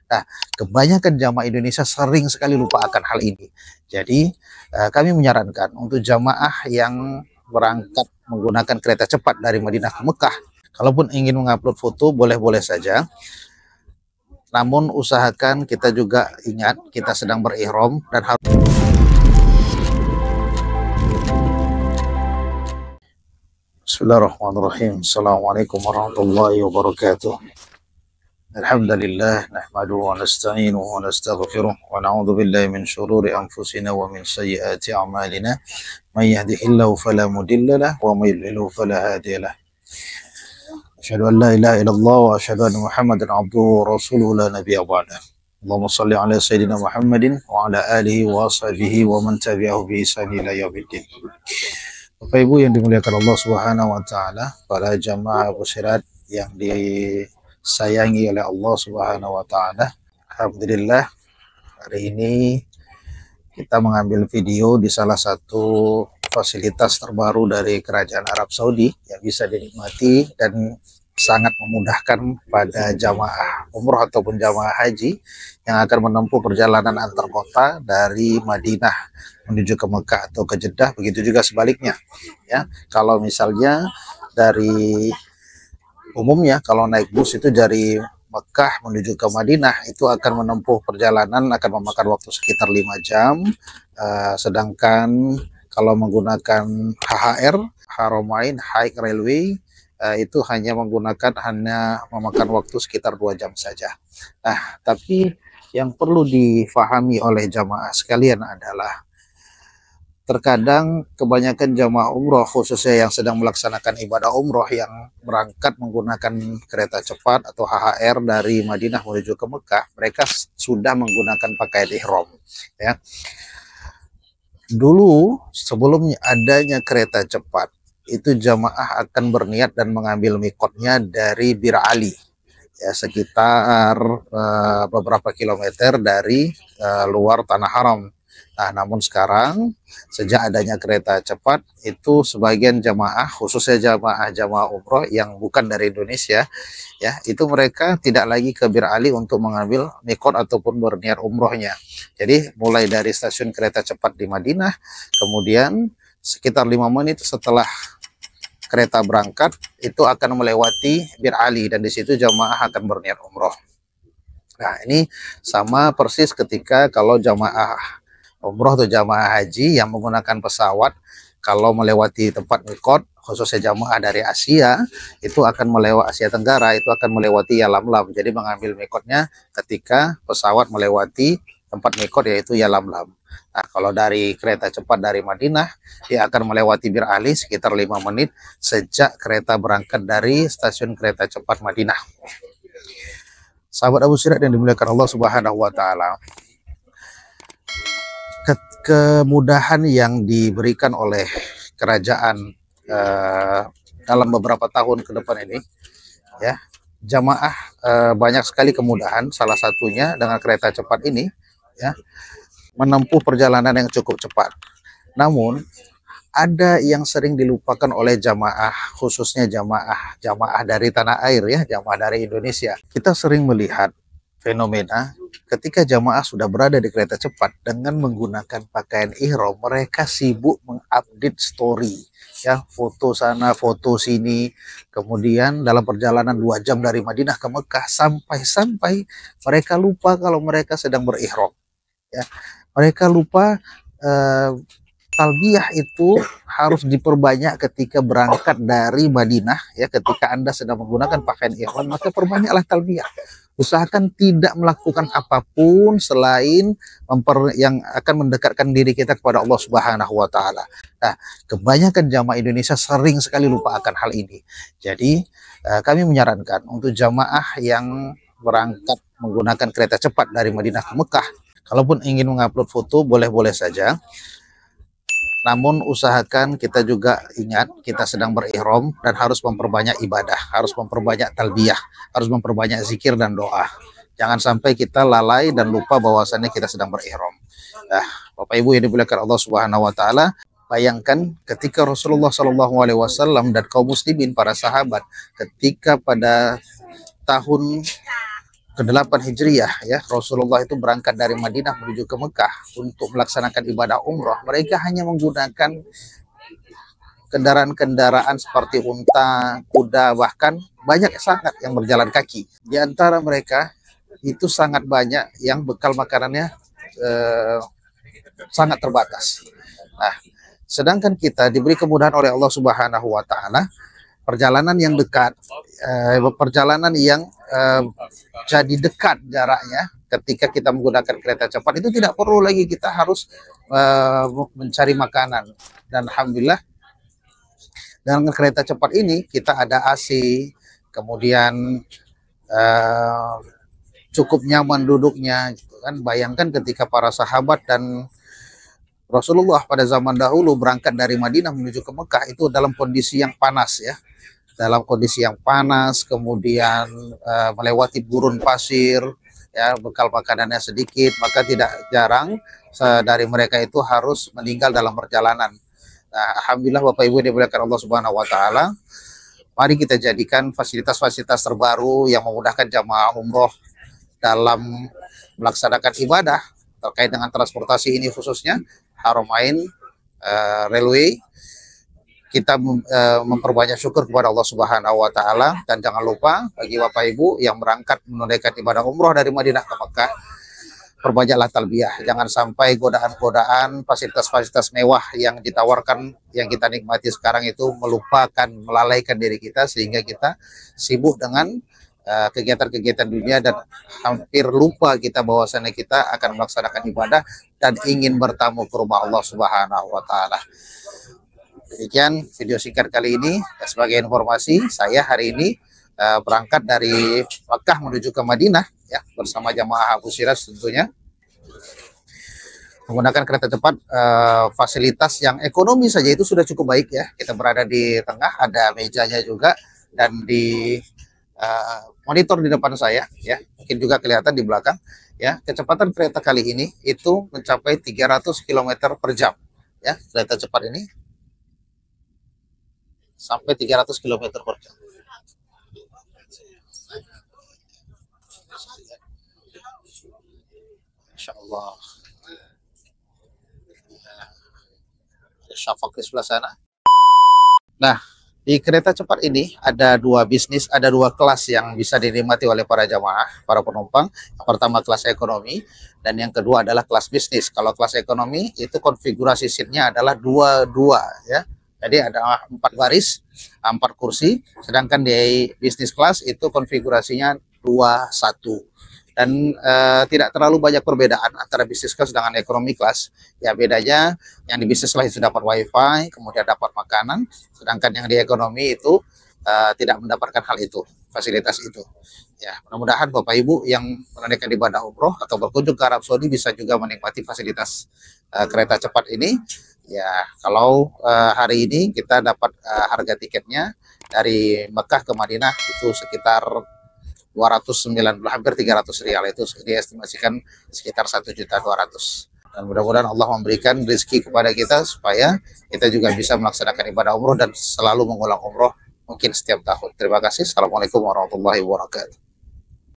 Nah, kebanyakan jamaah Indonesia sering sekali lupa akan hal ini. Jadi, kami menyarankan untuk jamaah yang berangkat menggunakan kereta cepat dari Madinah ke Mekah, kalaupun ingin mengupload foto boleh-boleh saja. Namun usahakan kita juga ingat kita sedang berihram dan harus. Bismillahirrahmanirrahim. Assalamualaikum warahmatullahi wabarakatuh. Alhamdulillah nahmaduhu wa nasta'inuhu wa nastaghfiruh wa na'udzu billahi min syururi anfusina wa min sayyiati a'malina. May yahdihillahu fala mudilla lahu wa may yudlilhu fala hadiya lahu. Asyhadu an la ilaha illallah wa asyhadu anna Muhammadan abduhu wa rasuluhu la nabiyya ba'dah. Allahumma shalli ala sayyidina Muhammadin wa ala alihi wa sahbihi wa man tabi'ahu bi ihsan ila yaumiddin. Bapak Ibu yang dimuliakan Allah Subhanahu wa taala, para jamaah Busirat yang disayangi oleh Allah Subhanahu wa taala. Alhamdulillah, hari ini kita mengambil video di salah satu fasilitas terbaru dari Kerajaan Arab Saudi yang bisa dinikmati dan sangat memudahkan pada jamaah umroh ataupun jamaah haji yang akan menempuh perjalanan antar kota dari Madinah menuju ke Mekah atau ke Jeddah, begitu juga sebaliknya. Ya, kalau misalnya dari umumnya kalau naik bus itu dari Mekah menuju ke Madinah itu akan menempuh perjalanan akan memakan waktu sekitar 5 jam, sedangkan kalau menggunakan HHR, Haramain High Railway, itu hanya memakan waktu sekitar 2 jam saja. Nah, tapi yang perlu difahami oleh jamaah sekalian adalah terkadang kebanyakan jamaah umroh khususnya yang sedang melaksanakan ibadah umroh yang berangkat menggunakan kereta cepat atau HHR dari Madinah menuju ke Mekah, mereka sudah menggunakan pakaian ihram. Ya. Dulu sebelum adanya kereta cepat, itu jamaah akan berniat dan mengambil mikotnya dari Bir Ali, ya, sekitar beberapa kilometer dari luar tanah haram. Nah, namun sekarang sejak adanya kereta cepat itu sebagian jamaah, khususnya jamaah umroh yang bukan dari Indonesia, ya, itu mereka tidak lagi ke Bir Ali untuk mengambil mikot ataupun berniat umrohnya. Jadi mulai dari stasiun kereta cepat di Madinah, kemudian sekitar 5 menit setelah kereta berangkat itu akan melewati Bir Ali dan di situ jamaah akan berniat umroh. Nah, ini sama persis ketika kalau jamaah umroh atau jamaah haji yang menggunakan pesawat, kalau melewati tempat mikot, khususnya jamaah dari Asia, itu akan melewati Asia Tenggara, itu akan melewati Yalamlam. Jadi mengambil mikotnya ketika pesawat melewati tempat mikot yaitu Yalamlam. Nah, kalau dari kereta cepat dari Madinah, dia akan melewati Bir Ali sekitar 5 menit sejak kereta berangkat dari stasiun kereta cepat Madinah. Sahabat Abu Sirat yang dimuliakan Allah Subhanahu wa taala, kemudahan yang diberikan oleh kerajaan dalam beberapa tahun ke depan ini, ya, jamaah banyak sekali kemudahan, salah satunya dengan kereta cepat ini, ya, menempuh perjalanan yang cukup cepat. Namun ada yang sering dilupakan oleh jamaah, khususnya jamaah dari tanah air, ya, jamaah dari Indonesia. Kita sering melihat fenomena ketika jamaah sudah berada di kereta cepat dengan menggunakan pakaian ihram, mereka sibuk mengupdate story, ya, foto sana foto sini. Kemudian dalam perjalanan 2 jam dari Madinah ke Mekah, sampai mereka lupa kalau mereka sedang berihram, ya. Mereka lupa talbiyah itu harus diperbanyak ketika berangkat dari Madinah, ya. Ketika Anda sedang menggunakan pakaian ihram, maka perbanyaklah talbiyah. Usahakan tidak melakukan apapun selain yang akan mendekatkan diri kita kepada Allah Subhanahu wa taala. Nah, kebanyakan jamaah Indonesia sering sekali lupa akan hal ini. Jadi, kami menyarankan untuk jamaah yang berangkat menggunakan kereta cepat dari Madinah ke Mekah, kalaupun ingin mengupload foto boleh-boleh saja. Namun usahakan kita juga ingat kita sedang berihram dan harus memperbanyak ibadah, harus memperbanyak talbiyah, harus memperbanyak zikir dan doa. Jangan sampai kita lalai dan lupa bahwasannya kita sedang berihram. Nah, Bapak Ibu yang dimuliakan Allah Subhanahu wa taala, bayangkan ketika Rasulullah SAW dan kaum muslimin, para sahabat, ketika pada tahun ke-8 Hijriah ya, Rasulullah itu berangkat dari Madinah menuju ke Mekah untuk melaksanakan ibadah umroh. Mereka hanya menggunakan kendaraan-kendaraan seperti unta, kuda, bahkan banyak sangat yang berjalan kaki. Di antara mereka itu sangat banyak yang bekal makanannya eh, sangat terbatas. Nah, sedangkan kita diberi kemudahan oleh Allah Subhanahu wa taala, perjalanan yang dekat, perjalanan yang jadi dekat jaraknya ketika kita menggunakan kereta cepat itu tidak perlu lagi kita harus mencari makanan. Dan alhamdulillah dengan kereta cepat ini kita ada AC, kemudian cukup nyaman duduknya gitu kan. Bayangkan ketika para sahabat dan Rasulullah pada zaman dahulu berangkat dari Madinah menuju ke Mekah itu dalam kondisi yang panas ya. Dalam kondisi yang panas, kemudian melewati gurun pasir, ya, bekal makanannya sedikit, maka tidak jarang dari mereka itu harus meninggal dalam perjalanan. Nah, alhamdulillah Bapak Ibu yang dimuliakan Allah Subhanahu wa taala, mari kita jadikan fasilitas-fasilitas terbaru yang memudahkan jamaah umroh dalam melaksanakan ibadah terkait dengan transportasi ini, khususnya Haramain Railway. Kita memperbanyak syukur kepada Allah Subhanahu wa taala, dan jangan lupa bagi Bapak Ibu yang berangkat menunaikan ibadah umroh dari Madinah ke Mekah, perbanyaklah talbiyah. Jangan sampai godaan-godaan fasilitas-fasilitas mewah yang ditawarkan, yang kita nikmati sekarang itu melalaikan diri kita sehingga kita sibuk dengan kegiatan-kegiatan dunia dan hampir lupa kita bahwasannya kita akan melaksanakan ibadah dan ingin bertamu ke rumah Allah Subhanahu wa taala. Demikian video singkat kali ini. Sebagai informasi, saya hari ini berangkat dari Mekah menuju ke Madinah ya, bersama jamaah Abu Siras tentunya, menggunakan kereta cepat. Fasilitas yang ekonomi saja itu sudah cukup baik ya. Kita berada di tengah, ada mejanya juga, dan di monitor di depan saya ya, mungkin juga kelihatan di belakang ya, kecepatan kereta kali ini itu mencapai 300 km per jam ya. Kereta cepat ini sampai 300 km per jam. Masya Allah. Syafaq di sebelah sana. Nah, di kereta cepat ini ada dua bisnis, ada dua kelas yang bisa dinikmati oleh para jamaah, para penumpang. Yang pertama kelas ekonomi, dan yang kedua adalah kelas bisnis. Kalau kelas ekonomi itu konfigurasi seatnya adalah dua-dua ya. Jadi ada 4 baris, 4 kursi. Sedangkan di bisnis kelas itu konfigurasinya 2-1. Dan tidak terlalu banyak perbedaan antara bisnis kelas dengan ekonomi kelas. Ya, bedanya yang di bisnis kelas itu dapat wifi, kemudian dapat makanan, sedangkan yang di ekonomi itu tidak mendapatkan hal itu, fasilitas itu. Ya, mudah-mudahan Bapak Ibu yang menunaikan ibadah umroh atau berkunjung ke Arab Saudi bisa juga menikmati fasilitas kereta cepat ini. Ya, kalau hari ini kita dapat harga tiketnya dari Mekah ke Madinah itu sekitar 290, hampir 300 rial, itu diestimasikan sekitar 1.200.000. Dan mudah-mudahan Allah memberikan rezeki kepada kita supaya kita juga bisa melaksanakan ibadah umroh dan selalu mengulang umroh mungkin setiap tahun. Terima kasih. Assalamualaikum warahmatullahi wabarakatuh.